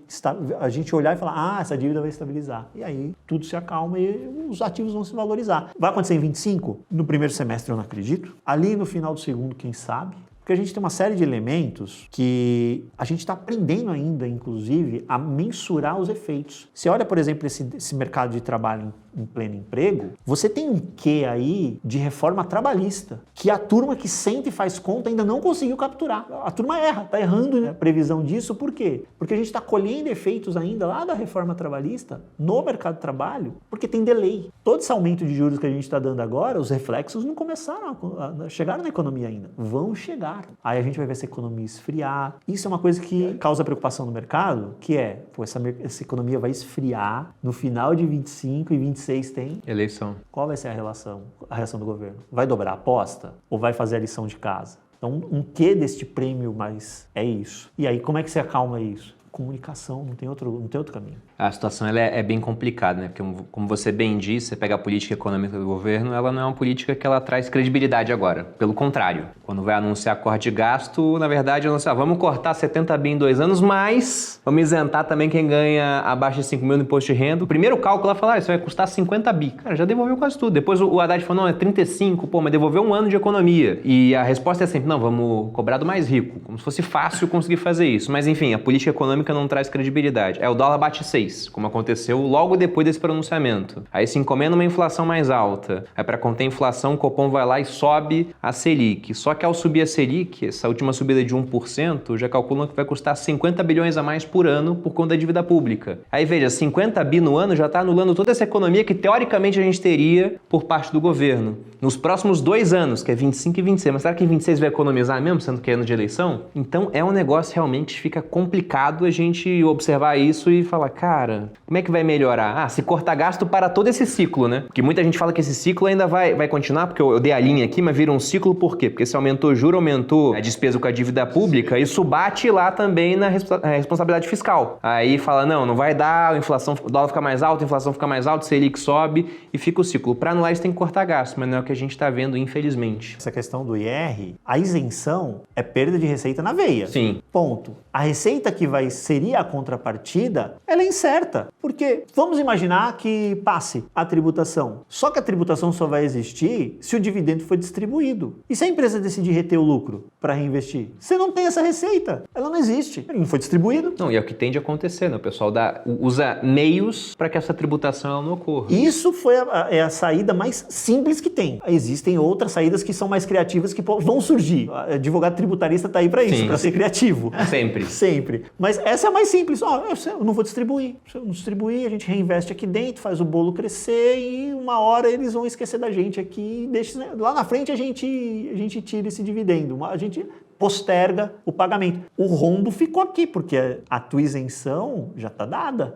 B: a gente olhar e falar, essa dívida vai estabilizar. E aí tudo se acalma e os ativos vão se valorizar. Vai acontecer em 25? No primeiro semestre eu não acredito. Ali no final do segundo, quem sabe? Porque a gente tem uma série de elementos que a gente está aprendendo ainda, inclusive, a mensurar os efeitos. Você olha, por exemplo, esse mercado de trabalho em pleno emprego, você tem um quê aí de reforma trabalhista, que a turma que sente e faz conta ainda não conseguiu capturar. A turma erra, está errando, né, a previsão disso. Por quê? Porque a gente está colhendo efeitos ainda lá da reforma trabalhista no mercado de trabalho, porque tem delay. Todo esse aumento de juros que a gente está dando agora, os reflexos não começaram chegaram na economia ainda. Vão chegar. Aí a gente vai ver essa economia esfriar. Isso é uma coisa que causa preocupação no mercado, que é, essa economia vai esfriar no final de 25 e 26 tem
A: eleição.
B: Qual vai ser a reação do governo? Vai dobrar a aposta ou vai fazer a lição de casa? Então, um quê deste prêmio, mas é isso. E aí, como é que você acalma isso? Comunicação, não tem outro caminho.
A: A situação ela é bem complicada, né? Porque, como você bem disse, você pega a política econômica do governo, ela não é uma política que ela traz credibilidade agora. Pelo contrário, quando vai anunciar corte de gasto, na verdade, anunciar, vamos cortar 70 bi em 2 anos, mas vamos isentar também quem ganha abaixo de 5 mil no imposto de renda. O primeiro cálculo, ela fala, isso vai custar 50 bi. Cara, já devolveu quase tudo. Depois o Haddad falou, não, é 35, mas devolveu 1 ano de economia. E a resposta é sempre, não, vamos cobrar do mais rico. Como se fosse fácil conseguir fazer isso. Mas enfim, a política econômica não traz credibilidade. O dólar bate 6, como aconteceu logo depois desse pronunciamento. Aí se encomenda uma inflação mais alta. Aí para conter a inflação, o Copom vai lá e sobe a Selic. Só que ao subir a Selic, essa última subida de 1%, já calculam que vai custar 50 bilhões a mais por ano por conta da dívida pública. Aí veja, 50 bi no ano já está anulando toda essa economia que teoricamente a gente teria por parte do governo. Nos próximos 2 anos, que é 25 e 26. Mas será que em 26 vai economizar mesmo, sendo que é ano de eleição? Então é um negócio realmente que fica complicado a gente observar isso e falar, cara, como é que vai melhorar? Se cortar gasto para todo esse ciclo, né? Porque muita gente fala que esse ciclo ainda vai continuar, porque eu dei a linha aqui, mas vira um ciclo por quê? Porque se aumentou o juro, aumentou a despesa com a dívida pública, isso bate lá também na responsabilidade fiscal. Aí fala, não vai dar, a inflação, o dólar fica mais alto, a inflação fica mais alta, Selic sobe e fica o ciclo. Para anular isso tem que cortar gasto, mas não é o que a gente está vendo, infelizmente.
B: Essa questão do IR, a isenção é perda de receita na veia.
A: Sim.
B: Ponto. A receita que seria a contrapartida, ela é incerta. Porque vamos imaginar que passe a tributação. Só que a tributação só vai existir se o dividendo for distribuído. E se a empresa decidir reter o lucro para reinvestir? Você não tem essa receita. Ela não existe. Ele não foi distribuído.
A: Não, e é o que tende a acontecer, né? O pessoal usa meios para que essa tributação ela não ocorra.
B: Isso foi a saída mais simples que tem. Existem outras saídas que são mais criativas que vão surgir. O advogado tributarista está aí para isso, para ser criativo.
A: Sempre.
B: Sempre. Mas essa é a mais simples. Eu não vou distribuir. Se eu não distribuir, a gente reinveste aqui dentro, faz o bolo crescer e uma hora eles vão esquecer da gente aqui. Lá na frente a gente tira esse dividendo. A gente posterga o pagamento. O rombo ficou aqui, porque a tua isenção já está dada.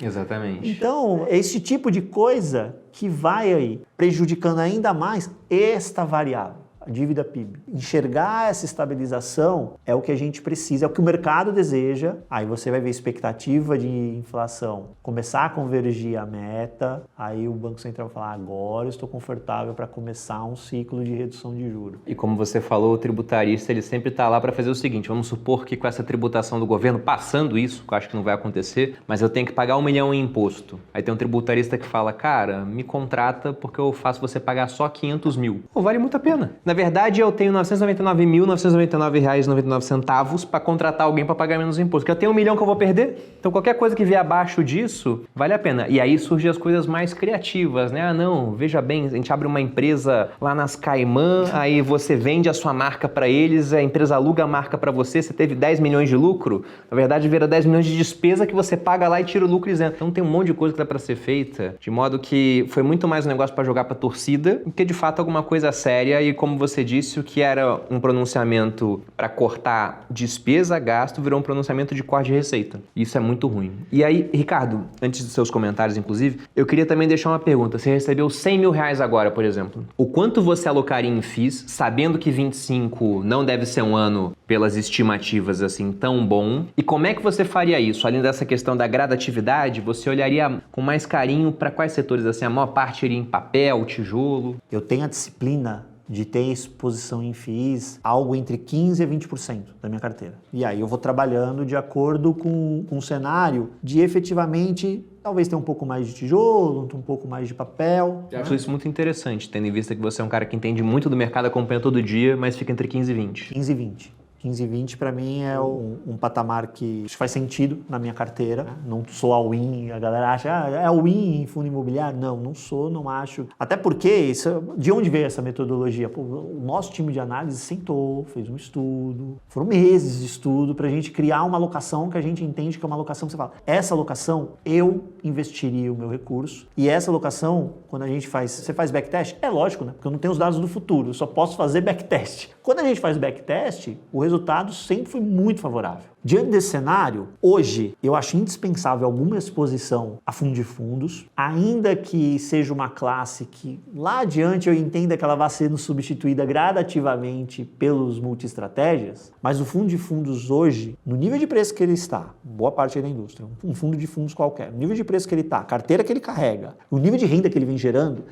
A: Exatamente.
B: Então, é esse tipo de coisa que vai aí prejudicando ainda mais esta variável. dívida PIB. Enxergar essa estabilização é o que a gente precisa, é o que o mercado deseja. Aí você vai ver expectativa de inflação começar a convergir a meta, aí o Banco Central vai falar, agora eu estou confortável para começar um ciclo de redução de juros.
A: E como você falou, o tributarista ele sempre está lá para fazer o seguinte, vamos supor que com essa tributação do governo, passando isso, que eu acho que não vai acontecer, mas eu tenho que pagar 1 milhão em imposto. Aí tem um tributarista que fala, cara, me contrata porque eu faço você pagar só 500 mil. Pô, vale muito a pena. Na verdade, eu tenho R$ 999.999,99 para contratar alguém para pagar menos imposto, porque eu tenho 1 milhão que eu vou perder, então qualquer coisa que vier abaixo disso, vale a pena. E aí surgem as coisas mais criativas, né? Ah, não, veja bem, a gente abre uma empresa lá nas Caimã, aí você vende a sua marca para eles, a empresa aluga a marca para você, você teve 10 milhões de lucro, na verdade vira 10 milhões de despesa que você paga lá e tira o lucro isento. Então tem um monte de coisa que dá para ser feita, de modo que foi muito mais um negócio para jogar para torcida, do que de fato alguma coisa séria e como você disse, o que era um pronunciamento para cortar despesa, gasto, virou um pronunciamento de corte de receita. Isso é muito ruim. E aí, Ricardo, antes dos seus comentários, inclusive, eu queria também deixar uma pergunta. Você recebeu 100 mil reais agora, por exemplo. O quanto você alocaria em FIIs, sabendo que 25 não deve ser um ano, pelas estimativas, assim, tão bom? E como é que você faria isso? Além dessa questão da gradatividade, você olharia com mais carinho para quais setores? Assim, a maior parte iria em papel, tijolo?
B: Eu tenho a disciplina de ter exposição em FIIs algo entre 15% a 20% da minha carteira. E aí eu vou trabalhando de acordo com um cenário de efetivamente talvez ter um pouco mais de tijolo, um pouco mais de papel.
A: Eu acho isso muito interessante, tendo em vista que você é um cara que entende muito do mercado, acompanha todo dia, mas fica entre 15 e 20.
B: 15 e 20. 15 e 20 para mim é um patamar que faz sentido na minha carteira. Não sou all-in, a galera acha, é all-in em fundo imobiliário. Não sou, não acho. Até porque, de onde veio essa metodologia? Pô, o nosso time de análise sentou, fez um estudo, foram meses de estudo para a gente criar uma alocação que a gente entende que é uma alocação que você fala, essa alocação eu investiria o meu recurso e essa alocação, quando a gente faz, você faz backtest? É lógico, né? Porque eu não tenho os dados do futuro, eu só posso fazer backtest. Quando a gente faz backtest, o resultado sempre foi muito favorável. Diante desse cenário, hoje eu acho indispensável alguma exposição a fundo de fundos, ainda que seja uma classe que lá adiante eu entenda que ela vai sendo substituída gradativamente pelos multi-estratégias, mas o fundo de fundos hoje, no nível de preço que ele está, boa parte da indústria, um fundo de fundos qualquer, no nível de preço que ele está, a carteira que ele carrega, o nível de renda que ele vem gerando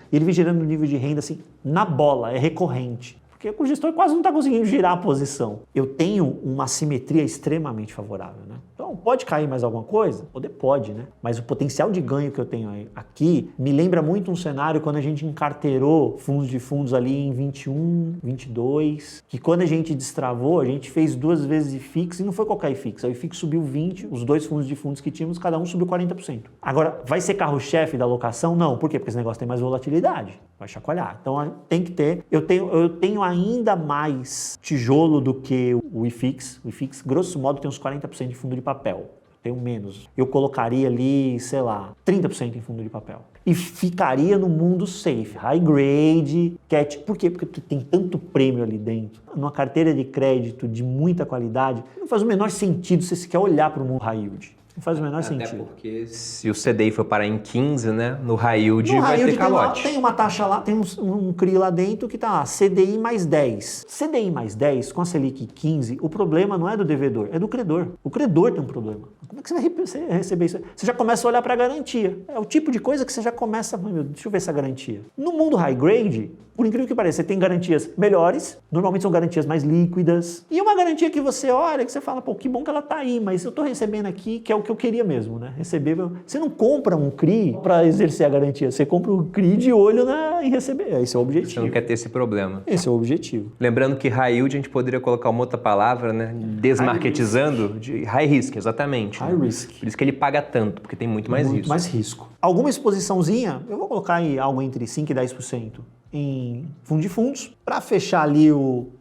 B: um nível de renda assim, na bola, é recorrente. Porque o gestor quase não está conseguindo girar a posição. Eu tenho uma simetria extremamente favorável, né? Então, pode cair mais alguma coisa? Pode, né? Mas o potencial de ganho que eu tenho aqui me lembra muito um cenário quando a gente encarteirou fundos de fundos ali em 21, 22, que quando a gente destravou, a gente fez 2 vezes IFIX e não foi qualquer IFIX. A IFIX subiu 20, os 2 fundos de fundos que tínhamos, cada um subiu 40%. Agora, vai ser carro-chefe da alocação? Não. Por quê? Porque esse negócio tem mais volatilidade. Vai chacoalhar. Então, tem que ter. Eu tenho ainda mais tijolo do que o IFIX. O IFIX, grosso modo, tem uns 40% de fundo de papel. Tenho menos. Eu colocaria ali, sei lá, 30% em fundo de papel. E ficaria no mundo safe, high grade, cat. Por quê? Porque tem tanto prêmio ali dentro. Numa carteira de crédito de muita qualidade, não faz o menor sentido se você quer olhar para o mundo high yield. Não faz o menor sentido.
A: Até porque se o CDI for parar em 15, né, no high yield vai ter calote.
B: Tem uma taxa lá, tem um CRI lá dentro que tá lá, CDI mais 10. CDI mais 10 com a Selic 15, o problema não é do devedor, é do credor. O credor tem um problema. Como é que você vai receber isso? Você já começa a olhar para a garantia. É o tipo de coisa que você já começa, deixa eu ver essa garantia. No mundo high grade, por incrível que pareça, você tem garantias melhores, normalmente são garantias mais líquidas, e uma garantia que você olha, que você fala, pô, que bom que ela tá aí, mas eu tô recebendo aqui, que é o que eu queria mesmo, né? Receber. Você não compra um CRI para exercer a garantia, você compra um CRI de olho em receber. Esse é o objetivo.
A: Você não quer ter esse problema.
B: Esse é o objetivo.
A: Lembrando que high yield a gente poderia colocar uma outra palavra, né? Desmarketizando, de high risk, exatamente.
B: High risk.
A: Por isso que ele paga tanto, porque tem muito mais risco.
B: Muito mais risco. Alguma exposiçãozinha, eu vou colocar aí algo entre 5% e 10%. Em fundo de fundos, para fechar ali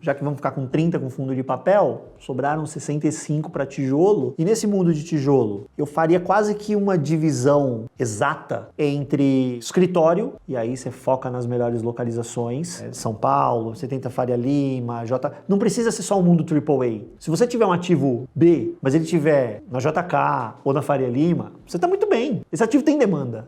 B: já que vamos ficar com 30 com fundo de papel, sobraram 65 para tijolo, e nesse mundo de tijolo, eu faria quase que uma divisão exata entre escritório, e aí você foca nas melhores localizações, São Paulo, você tenta Faria Lima, não precisa ser só o mundo AAA. Se você tiver um ativo B, mas ele tiver na JK ou na Faria Lima, você está muito bem. Esse ativo tem demanda.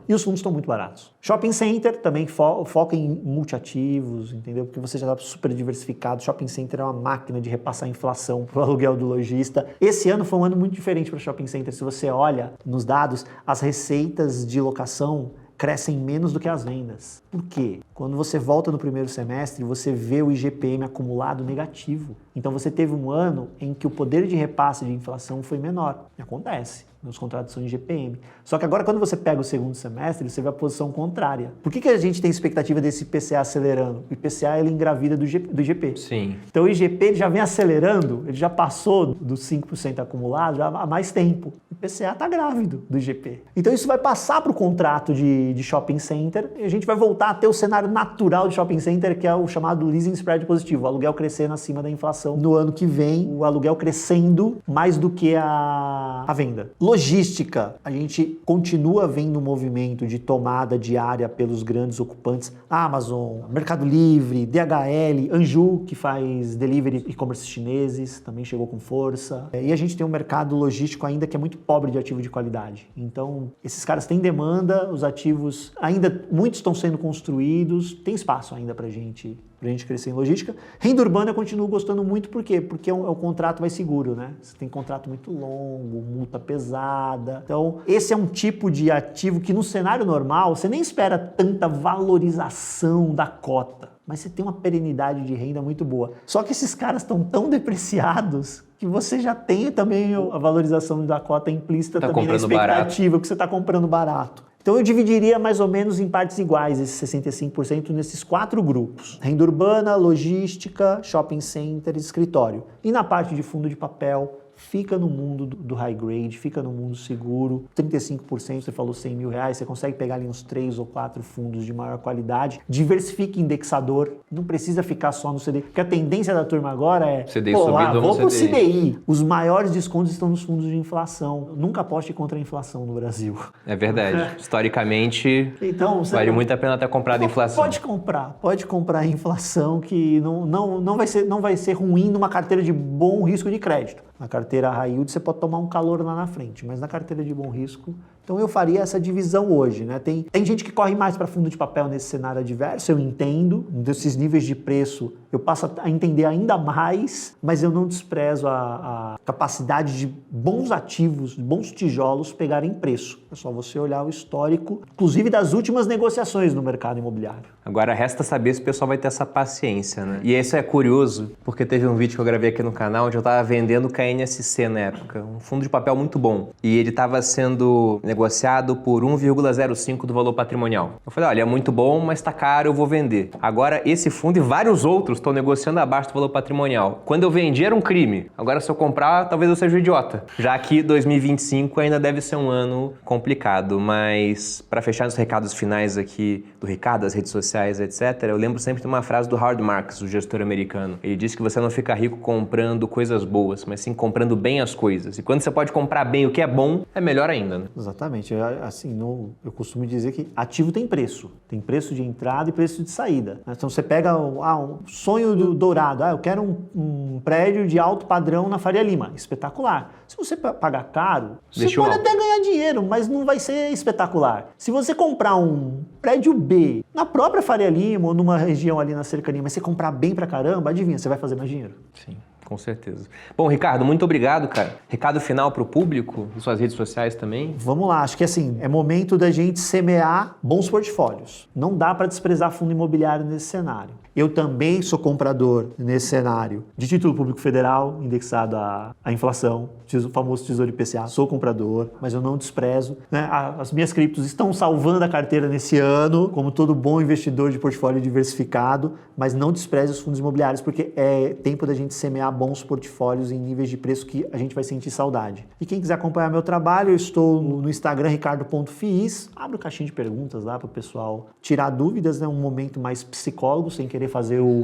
B: E os fundos estão muito baratos. Shopping Center também foca em multiativos, entendeu? Porque você já está super diversificado. Shopping center é uma máquina de repassar a inflação para o aluguel do lojista. Esse ano foi um ano muito diferente para shopping center. Se você olha nos dados, as receitas de locação crescem menos do que as vendas. Por quê? Quando você volta no primeiro semestre, você vê o IGPM acumulado negativo. Então você teve um ano em que o poder de repasse de inflação foi menor. Acontece. Nos contratos são IGPM. Só que agora, quando você pega o segundo semestre, você vê a posição contrária. Por que a gente tem expectativa desse IPCA acelerando? O IPCA, ele engravida do IGP.
A: Sim.
B: Então o IGP ele já vem acelerando, ele já passou dos 5% acumulado já há mais tempo. O IPCA está grávido do IGP. Então isso vai passar para o contrato de shopping center e a gente vai voltar a ter o cenário natural de shopping center, que é o chamado leasing spread positivo, o aluguel crescendo acima da inflação. No ano que vem, o aluguel crescendo mais do que a venda. Logística, a gente continua vendo um movimento de tomada de área pelos grandes ocupantes, Amazon, Mercado Livre, DHL, Anju, que faz delivery e-commerce chineses, também chegou com força. E a gente tem um mercado logístico ainda que é muito pobre de ativo de qualidade. Então, esses caras têm demanda, os ativos ainda, muitos estão sendo construídos, tem espaço ainda pra gente crescer em logística. Renda urbana eu continuo gostando muito, por quê? Porque é um contrato mais seguro, né? Você tem contrato muito longo, multa pesada. Então, esse é um tipo de ativo que no cenário normal, você nem espera tanta valorização da cota, mas você tem uma perenidade de renda muito boa. Só que esses caras estão tão depreciados que você já tem também a valorização da cota implícita também na expectativa, que você está comprando barato. Então eu dividiria mais ou menos em partes iguais esses 65% nesses 4 grupos. Renda urbana, logística, shopping center e escritório. E na parte de fundo de papel, fica no mundo do high grade, fica no mundo seguro, 35%, você falou 100 mil reais, você consegue pegar ali uns 3 ou 4 fundos de maior qualidade, diversifique indexador, não precisa ficar só no CDI, porque a tendência da turma agora é,
A: CDI subindo,
B: vou pro CDI. Os maiores descontos estão nos fundos de inflação, nunca aposte contra a inflação no Brasil.
A: É verdade, historicamente
B: então,
A: vale muito a pena ter comprado a inflação.
B: Pode comprar a inflação que não vai ser ruim numa carteira de bom risco de crédito. Na carteira high yield você pode tomar um calor lá na frente, mas na carteira de bom risco, então eu faria essa divisão hoje, né? Tem gente que corre mais para fundo de papel nesse cenário adverso, eu entendo, desses níveis de preço eu passo a entender ainda mais, mas eu não desprezo a capacidade de bons ativos, bons tijolos pegarem preço. É só você olhar o histórico, inclusive das últimas negociações no mercado imobiliário.
A: Agora resta saber se o pessoal vai ter essa paciência, né? E isso é curioso, porque teve um vídeo que eu gravei aqui no canal onde eu estava vendendo KNSC na época, um fundo de papel muito bom. E ele estava sendo negociado por 1,05 do valor patrimonial. Eu falei, olha, é muito bom, mas está caro, eu vou vender. Agora esse fundo e vários outros estão negociando abaixo do valor patrimonial. Quando eu vendi era um crime. Agora se eu comprar, talvez eu seja um idiota. Já que 2025 ainda deve ser um ano complicado, mas para fechar os recados finais aqui do Ricardo, das redes sociais, etc., eu lembro sempre de uma frase do Howard Marks, o gestor americano. Ele disse que você não fica rico comprando coisas boas, mas sim comprando bem as coisas. E quando você pode comprar bem o que é bom, é melhor ainda, né?
B: Exatamente. Assim, eu costumo dizer que ativo tem preço. Tem preço de entrada e preço de saída. Então você pega um sonho do dourado. Eu quero um prédio de alto padrão na Faria Lima. Espetacular. Se você pagar caro, você pode até ganhar dinheiro, mas não vai ser espetacular. Se você comprar um prédio B na própria Faria Lima ou numa região ali na cercania, mas você comprar bem pra caramba, adivinha, você vai fazer mais dinheiro.
A: Sim. Com certeza. Bom, Ricardo, muito obrigado, cara. Recado final para o público, em suas redes sociais também?
B: Vamos lá, acho que assim, é momento da gente semear bons portfólios. Não dá para desprezar fundo imobiliário nesse cenário. Eu também sou comprador nesse cenário de título público federal, indexado à inflação, o famoso Tesouro IPCA. Sou comprador, mas eu não desprezo, né? As minhas criptos estão salvando a carteira nesse ano, como todo bom investidor de portfólio diversificado, mas não despreze os fundos imobiliários, porque é tempo da gente semear bons portfólios em níveis de preço que a gente vai sentir saudade. E quem quiser acompanhar meu trabalho, eu estou no Instagram, ricardo.fiis. Abro caixinha de perguntas lá para o pessoal tirar dúvidas, né? Um momento mais psicólogo, sem querer fazer o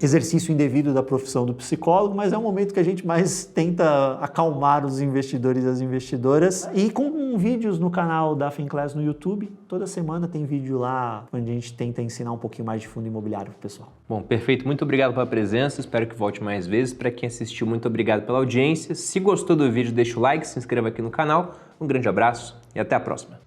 B: exercício indevido da profissão do psicólogo, mas é um momento que a gente mais tenta acalmar os investidores e as investidoras. E com vídeos no canal da Finclass no YouTube, toda semana tem vídeo lá onde a gente tenta ensinar um pouquinho mais de fundo imobiliário pro pessoal.
A: Bom, perfeito. Muito obrigado pela presença. Espero que volte mais vezes. Para quem assistiu, muito obrigado pela audiência. Se gostou do vídeo, deixa o like, se inscreva aqui no canal. Um grande abraço e até a próxima.